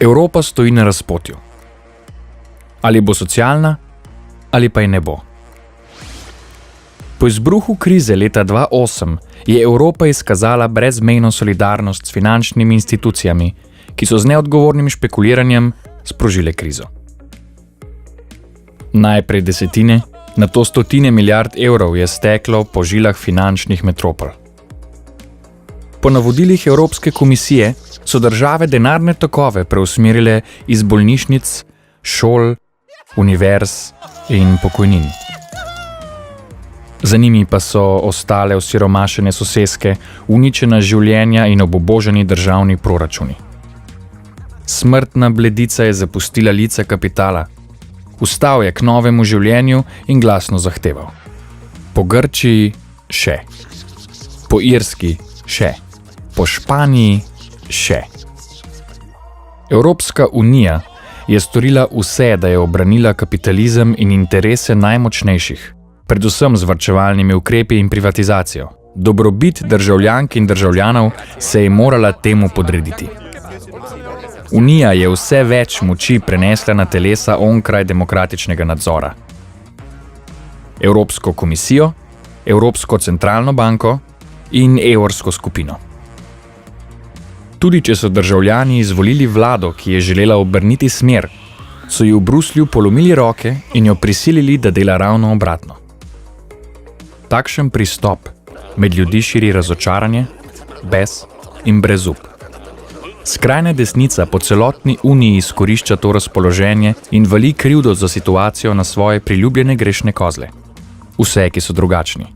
Evropa stoji na razpotju. Ali bo socialna, ali pa je ne bo. Po izbruhu krize leta 2008 je Evropa izkazala brezmejno solidarnost s finančnimi institucijami, ki so z neodgovornim špekuliranjem sprožile krizo. Najprej desetine, nato stotine milijard evrov je steklo po žilah finančnih metropol. Po navodilih Evropske komisije so države denarne tokove preusmerile iz bolnišnic, šol, univerz in pokojnin. Za njimi pa so ostale osiromašene soseske, uničena življenja in obubožani državni proračuni. Smrtna bledica je zapustila lica kapitala. Vstal je k novemu življenju in glasno zahteval. Po Grčiji še. Po Irski še. Po Španiji še. Evropska unija je storila vse, da je obranila kapitalizem in interese najmočnejših, predvsem z varčevalnimi ukrepi in privatizacijo. Dobrobit državljank in državljanov se je morala temu podrediti. Unija je vse več moči prenesla na telesa onkraj demokratičnega nadzora. Evropsko komisijo, Evropsko centralno banko in evrsko skupino. Tudi če so državljani izvolili vlado, ki je želela obrniti smer, so ji v Bruslju polomili roke in jo prisilili, da dela ravno obratno. Takšen pristop med ljudi širi razočaranje, bes in brezup. Skrajna desnica po celotni uniji izkorišča to razpoloženje in vali krivdo za situacijo na svoje priljubljene grešne kozle. Vse, ki so drugačni.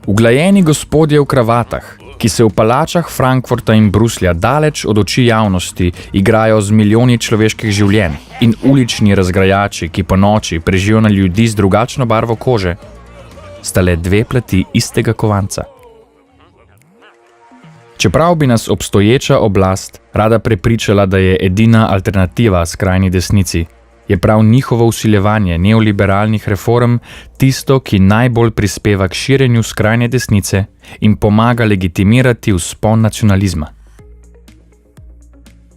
Uglajeni gospodje v kravatah, ki se v palačah Frankfurta in Bruslja daleč od oči javnosti igrajo z milijoni človeških življenj, in ulični razgrajači, ki po noči prežijo na ljudi z drugačno barvo kože, sta le dve plati istega kovanca. Čeprav bi nas obstoječa oblast rada prepričala, da je edina alternativa skrajni desnici, je prav njihovo vsiljevanje neoliberalnih reform tisto, ki najbolj prispeva k širjenju skrajne desnice in pomaga legitimirati vzpon nacionalizma.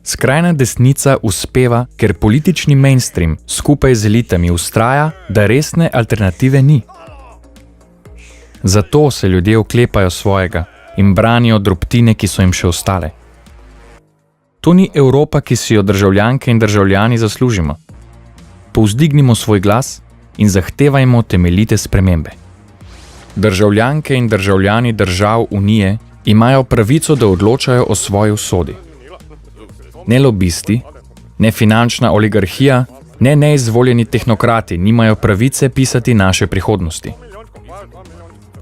Skrajna desnica uspeva, ker politični mainstream skupaj z elitami vztraja, da resne alternative ni. Zato se ljudje oklepajo svojega in branijo drobtine, ki so jim še ostale. To ni Evropa, ki si jo državljanke in državljani zaslužimo. Povzdignimo svoj glas in zahtevajmo temeljite spremembe. Državljanke in državljani držav Unije imajo pravico, da odločajo o svoji usodi. Ne lobisti, ne finančna oligarhija, ne neizvoljeni tehnokrati nimajo pravice pisati naše prihodnosti.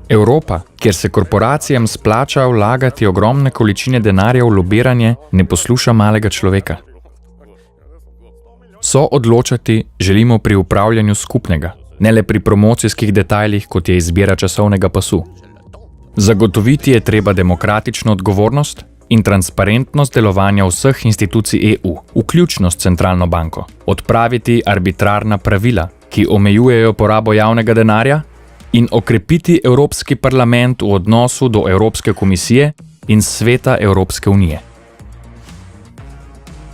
Evropa, kjer se korporacijam splača vlagati ogromne količine denarja v lobiranje, ne posluša malega človeka. So odločati želimo pri upravljanju skupnega, ne le pri promocijskih detajlih, kot je izbira časovnega pasu. Zagotoviti je treba demokratično odgovornost in transparentnost delovanja vseh institucij EU, vključno s centralno banko. Odpraviti arbitrarna pravila, ki omejujejo porabo javnega denarja, in okrepiti Evropski parlament v odnosu do Evropske komisije in Sveta Evropske unije.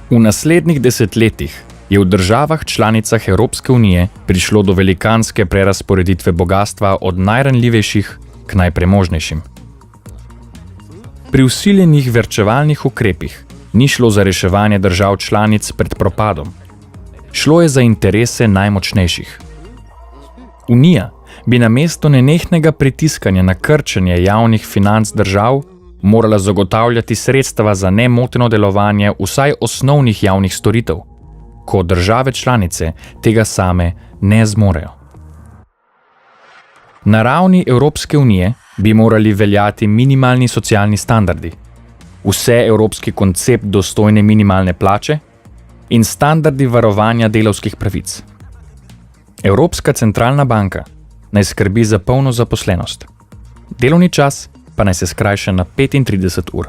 V naslednjih desetletjih je v državah članicah Evropske unije prišlo do velikanske prerazporeditve bogastva od najranljivejših k najpremožnejšim. Pri vsiljenih varčevalnih ukrepih ni šlo za reševanje držav članic pred propadom. Šlo je za interese najmočnejših. Unija bi namesto nenehnega pritiskanja na krčenje javnih financ držav morala zagotavljati sredstva za nemoteno delovanje vsaj osnovnih javnih storitev, ko države članice tega same ne zmorejo. Na ravni Evropske unije bi morali veljati minimalni socialni standardi, vseevropski koncept dostojne minimalne plače in standardi varovanja delavskih pravic. Evropska centralna banka naj skrbi za polno zaposlenost. Delovni čas pa naj se skrajša na 35 ur.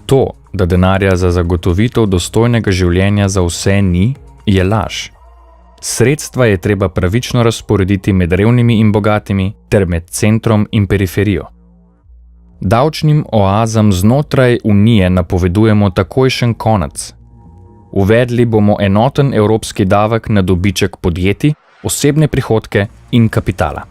To, da denarja za zagotovitev dostojnega življenja za vse ni, je laž. Sredstva je treba pravično razporediti med revnimi in bogatimi ter med centrom in periferijo. Davčnim oazam znotraj Unije napovedujemo takojšen konec. Uvedli bomo enoten evropski davek na dobiček podjetij, osebne prihodke in kapitala.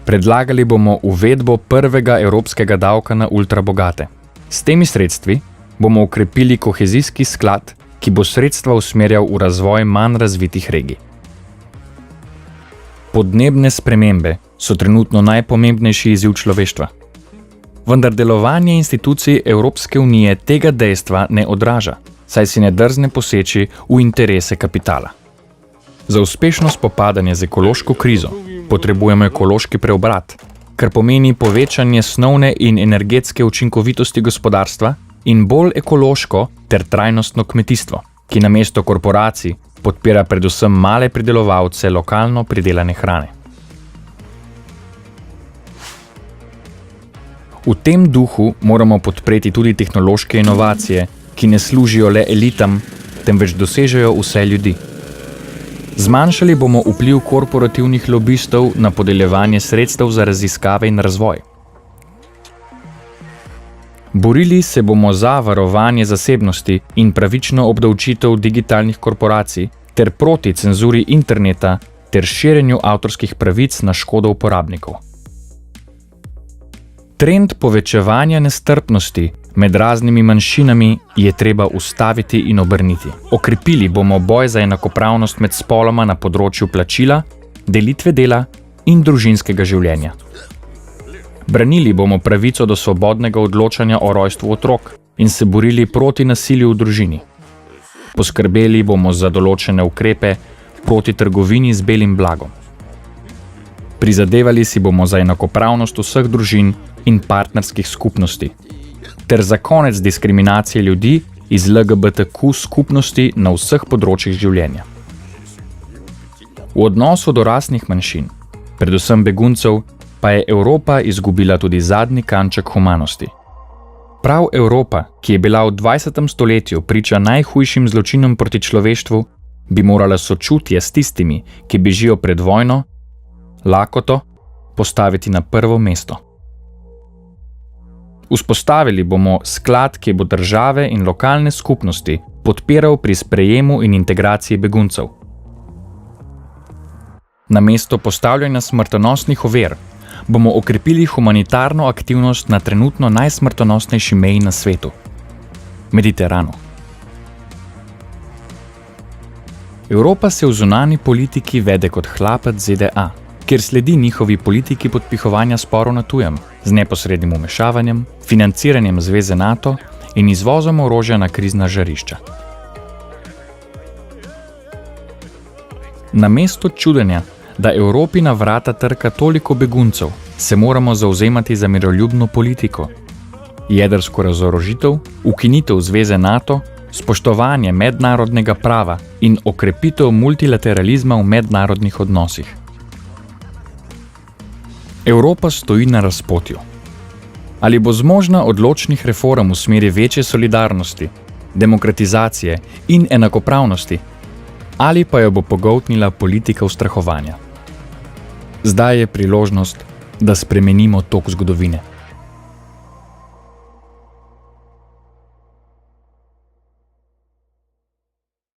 Predlagali bomo uvedbo prvega evropskega davka na ultrabogate. S temi sredstvi bomo okrepili kohezijski sklad, ki bo sredstva usmerjal v razvoj manj razvitih regij. Podnebne spremembe so trenutno najpomembnejši izziv človeštva. Vendar delovanje institucij Evropske unije tega dejstva ne odraža, saj si ne drzne poseči v interese kapitala. Za uspešno spopadanje z ekološko krizo potrebujemo ekološki preobrat, kar pomeni povečanje snovne in energetske učinkovitosti gospodarstva in bolj ekološko ter trajnostno kmetijstvo, ki namesto korporacij podpira predvsem male pridelovalce lokalno pridelane hrane. V tem duhu moramo podpreti tudi tehnološke inovacije, ki ne služijo le elitam, temveč dosežejo vse ljudi. Zmanjšali bomo vpliv korporativnih lobistov na podeljevanje sredstev za raziskave in razvoj. Borili se bomo za varovanje zasebnosti in pravično obdavčitev digitalnih korporacij ter proti cenzuri interneta ter širjenju avtorskih pravic na škodo uporabnikov. Trend povečevanja nestrpnosti med raznimi manjšinami je treba ustaviti in obrniti. Okrepili bomo boj za enakopravnost med spoloma na področju plačila, delitve dela in družinskega življenja. Branili bomo pravico do svobodnega odločanja o rojstvu otrok in se borili proti nasilju v družini. Poskrbeli bomo za določene ukrepe proti trgovini z belim blagom. Prizadevali si bomo za enakopravnost vseh družin in partnerskih skupnosti, ter za konec diskriminacije ljudi iz LGBTQ skupnosti na vseh področjih življenja. V odnosu do rasnih manjšin, predvsem beguncev, pa je Evropa izgubila tudi zadnji kanček humanosti. Prav Evropa, ki je bila v 20. stoletju priča najhujšim zločinom proti človeštvu, bi morala sočutje s tistimi, ki bežijo pred vojno, lakoto, postaviti na prvo mesto. Vzpostavili bomo sklad, ki bo države in lokalne skupnosti podpiral pri sprejemu in integraciji beguncev. Namesto postavljanja smrtonosnih ovir bomo okrepili humanitarno aktivnost na trenutno najsmrtonosnejši meji na svetu – Mediteranu. Evropa se v zunanji politiki vede kot hlapec ZDA, kjer sledi njihovi politiki podpihovanja sporov na tujem, z neposrednim vmešavanjem, financiranjem zveze NATO in izvozom orožja na krizna žarišča. Namesto čudenja, da Evropi na vrata trka toliko beguncev, se moramo zavzemati za miroljubno politiko, jedrsko razorožitev, ukinitev zveze NATO, spoštovanje mednarodnega prava in okrepitev multilateralizma v mednarodnih odnosih. Evropa stoji na razpotju. Ali bo zmožna odločnih reform v smeri večje solidarnosti, demokratizacije in enakopravnosti, ali pa jo bo pogoltnila politika ustrahovanja. Zdaj je priložnost, da spremenimo tok zgodovine.